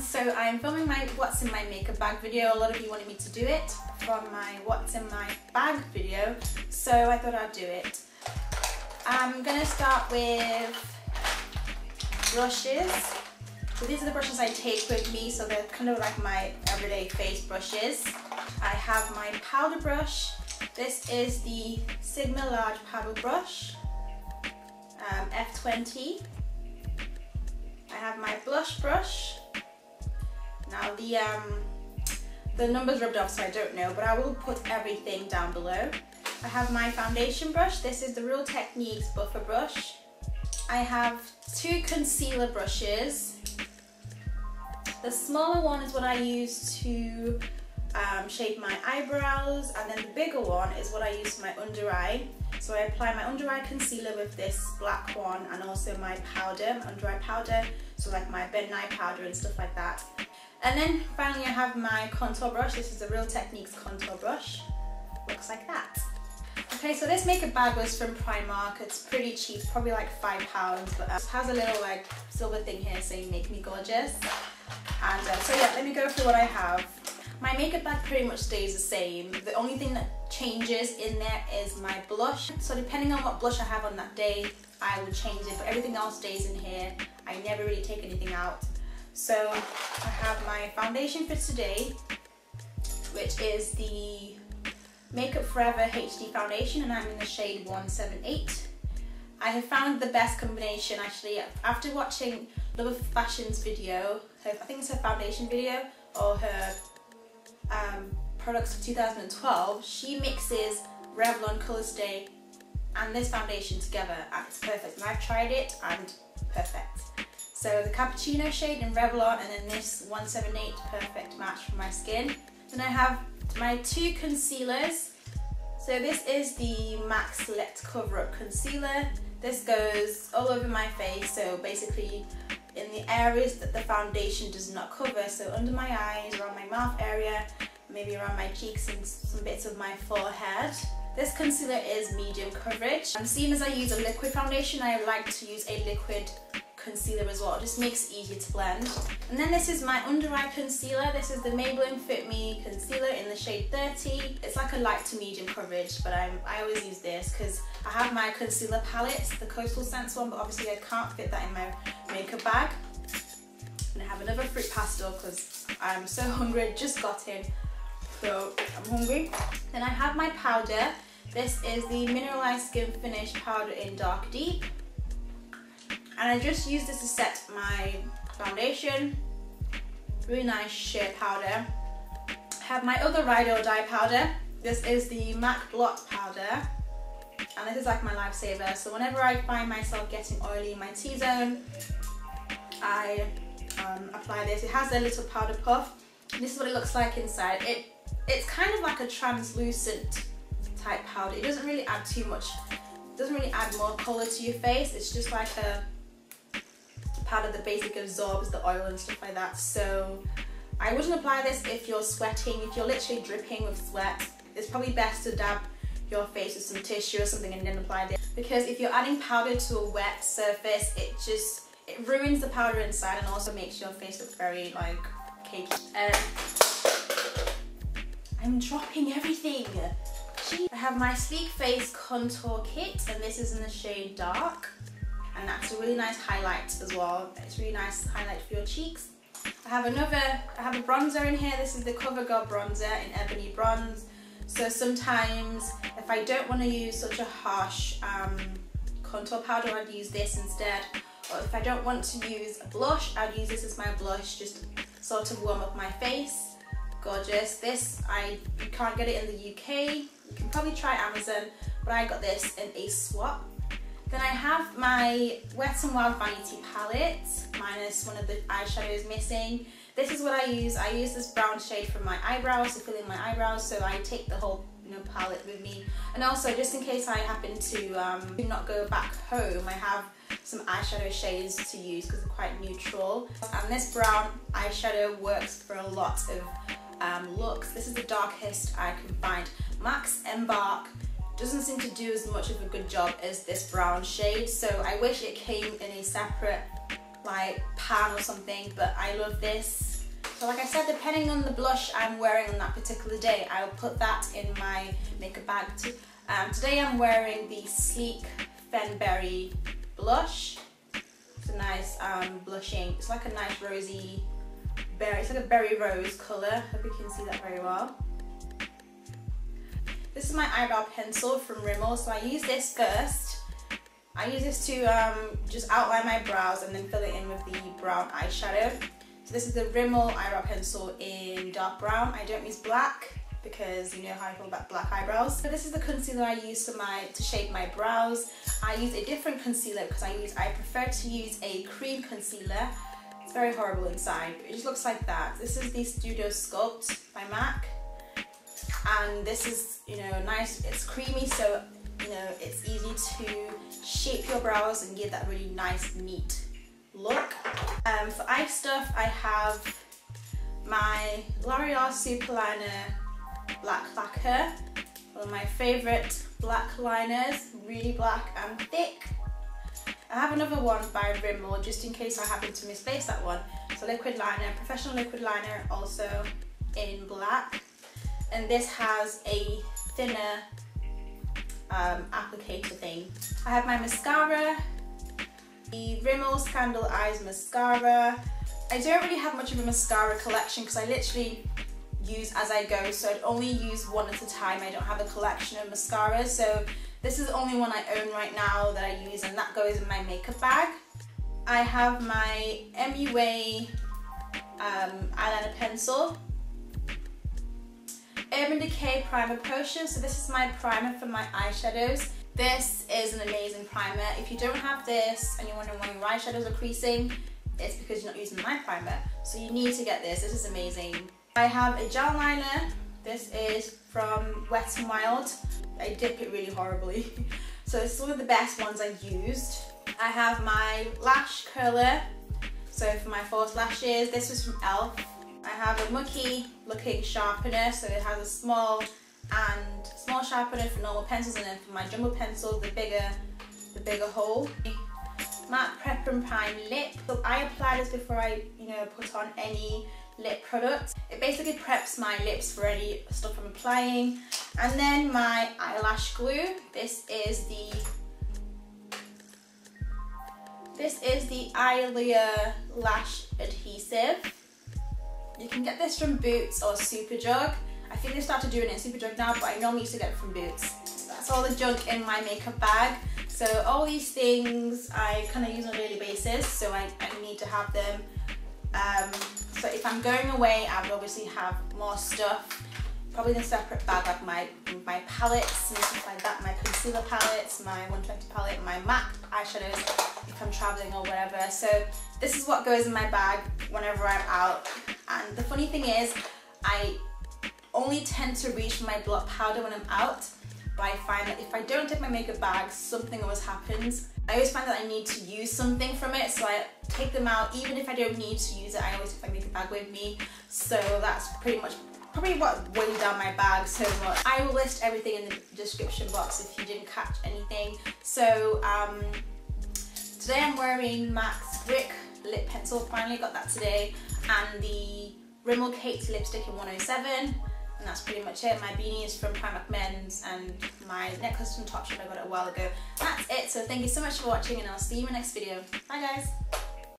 So I'm filming my what's in my makeup bag video. A lot of you wanted me to do it from my what's in my bag video, so I thought I'd do it. I'm gonna start with brushes. So these are the brushes I take with me, so they're kind of like my everyday face brushes. I have my powder brush. This is the Sigma Large Powder Brush, F20. I have my blush brush. Now the numbers rubbed off, so I don't know, but I will put everything down below. I have my foundation brush. This is the Real Techniques Buffer Brush. I have two concealer brushes. The smaller one is what I use to shape my eyebrows, and then the bigger one is what I use for my under eye. So I apply my under eye concealer with this black one, and also my powder, my under eye powder, so like my Ben Nye powder and stuff like that. And then finally I have my contour brush. This is the Real Techniques contour brush. Looks like that. Okay, so this makeup bag was from Primark. It's pretty cheap, probably like £5, but it has a little like silver thing here saying "Make Me Gorgeous." And so yeah, let me go through what I have. My makeup bag pretty much stays the same. The only thing that changes in there is my blush. So depending on what blush I have on that day, I will change it, but everything else stays in here. I never really take anything out. So I have my foundation for today, which is the Makeup Forever HD foundation, and I'm in the shade 178. I have found the best combination actually after watching Love Fashion's video. I think it's her foundation video or her products for 2012. She mixes Revlon Color Stay and this foundation together, and it's perfect. And I've tried it and perfect. So the cappuccino shade in Revlon, and then this 178, perfect match for my skin. Then I have my two concealers. So this is the MAC Select Cover Up Concealer. This goes all over my face, so basically in the areas that the foundation does not cover, so under my eyes, around my mouth area, maybe around my cheeks and some bits of my forehead. This concealer is medium coverage, and seeing as I use a liquid foundation, I like to use a liquid concealer as well. It just makes it easier to blend. And then this is my under eye concealer. This is the Maybelline Fit Me concealer in the shade 30. It's like a light to medium coverage, but I always use this because I have my concealer palette, the Coastal Scents one, but obviously I can't fit that in my makeup bag. And I have another fruit pastel because I'm so hungry. I just got in, so I'm hungry. Then I have my powder. This is the Mineralized Skin Finish powder in Dark Deep. And I just use this to set my foundation. Really nice sheer powder. I have my other Ride or Die powder. This is the MAC Blot Powder. And this is like my lifesaver. So whenever I find myself getting oily in my T-zone, I apply this. It has a little powder puff. This is what it looks like inside. It's kind of like a translucent type powder. It doesn't really add too much. It doesn't really add more colour to your face. It's just like a powder that basically absorbs the oil and stuff like that. So I wouldn't apply this if you're sweating. If you're literally dripping with sweat, it's probably best to dab your face with some tissue or something and then apply this, because if you're adding powder to a wet surface, it ruins the powder inside and also makes your face look very like cakey. I'm dropping everything. I have my Sleek Face Contour Kit, and this is in the shade Dark, and that's a really nice highlight as well. It's really nice highlight for your cheeks. I have a bronzer in here. This is the CoverGirl bronzer in Ebony Bronze. So sometimes if I don't want to use such a harsh contour powder, I'd use this instead. Or if I don't want to use a blush, I'd use this as my blush, just sort of warm up my face. Gorgeous. This, you can't get it in the UK. You can probably try Amazon, but I got this in a swap. Then I have my Wet n Wild Vanity palette, minus one of the eyeshadows missing. This is what I use. I use this brown shade for my eyebrows, to fill in my eyebrows, so I take the whole palette with me. And also, just in case I happen to not go back home, I have some eyeshadow shades to use because they're quite neutral. And this brown eyeshadow works for a lot of looks. This is the darkest I can find. MAC's Embark doesn't seem to do as much of a good job as this brown shade, so I wish it came in a separate like pan or something, but I love this. So like I said, depending on the blush I'm wearing on that particular day, I will put that in my makeup bag too. Today I'm wearing the Sleek Fenberry blush. It's a nice blushing, it's like a nice rosy berry, it's like a berry rose colour. Hope you can see that very well. This is my eyebrow pencil from Rimmel, so I use this first. I use this to just outline my brows and then fill it in with the brown eyeshadow. So this is the Rimmel eyebrow pencil in dark brown. I don't use black because you know how I feel about black eyebrows. So this is the concealer I use to shape my brows. I use a different concealer because I prefer to use a cream concealer. It's very horrible inside, but it just looks like that. This is the Studio Sculpt by MAC. And this is, you know, nice, it's creamy, so, you know, it's easy to shape your brows and give that really nice, neat look. For eye stuff, I have my L'Oreal Super Liner Black Lacquer, one of my favourite black liners, really black and thick. I have another one by Rimmel, just in case I happen to misplace that one. So liquid liner, professional liquid liner, also in black. And this has a thinner applicator thing. I have my mascara, the Rimmel Scandal Eyes mascara. I don't really have much of a mascara collection because I literally use as I go, so I'd only use one at a time. I don't have a collection of mascaras, so this is the only one I own right now that I use, and that goes in my makeup bag. I have my MUA eyeliner pencil, Urban Decay Primer Potion. So this is my primer for my eyeshadows. This is an amazing primer. If you don't have this and you're wondering why your eyeshadows are creasing, it's because you're not using my primer. So you need to get this. This is amazing. I have a gel liner. This is from Wet n Wild. I dip it really horribly. So it's one of the best ones I've used. I have my Lash Curler. So for my false lashes, this was from e.l.f. I have a mucky looking sharpener, so it has a small sharpener for normal pencils, and then for my jumbo pencil, the bigger hole. Matte Prep and Prime Lip. So I apply this before I, you know, put on any lip product. It basically preps my lips for any stuff I'm applying. And then my eyelash glue. This is the Eyelure Lash Adhesive. You can get this from Boots or Superdrug. I think they started doing it in Superdrug now, but I normally used to get it from Boots. That's all the junk in my makeup bag. So all these things I kind of use on a daily basis, so I need to have them. So if I'm going away, I would obviously have more stuff, probably in a separate bag, like my palettes and stuff like that, my concealer palettes, my 120 palette, my MAC eyeshadows if I'm traveling or whatever. So this is what goes in my bag whenever I'm out. And the funny thing is, I only tend to reach for my blot powder when I'm out, but I find that if I don't take my makeup bag, something always happens. I always find that I need to use something from it, so I take them out. Even if I don't need to use it, I always take my makeup bag with me. So that's pretty much probably what weighs down my bag so much. I will list everything in the description box if you didn't catch anything. So today I'm wearing MAC's Brick Lip Pencil, finally got that today, and the Rimmel Caked Lipstick in 107. And that's pretty much it. My beanie is from Primark Men's, and my necklace from Topshop, I got it a while ago. That's it. So thank you so much for watching, and I'll see you in my next video. Bye guys.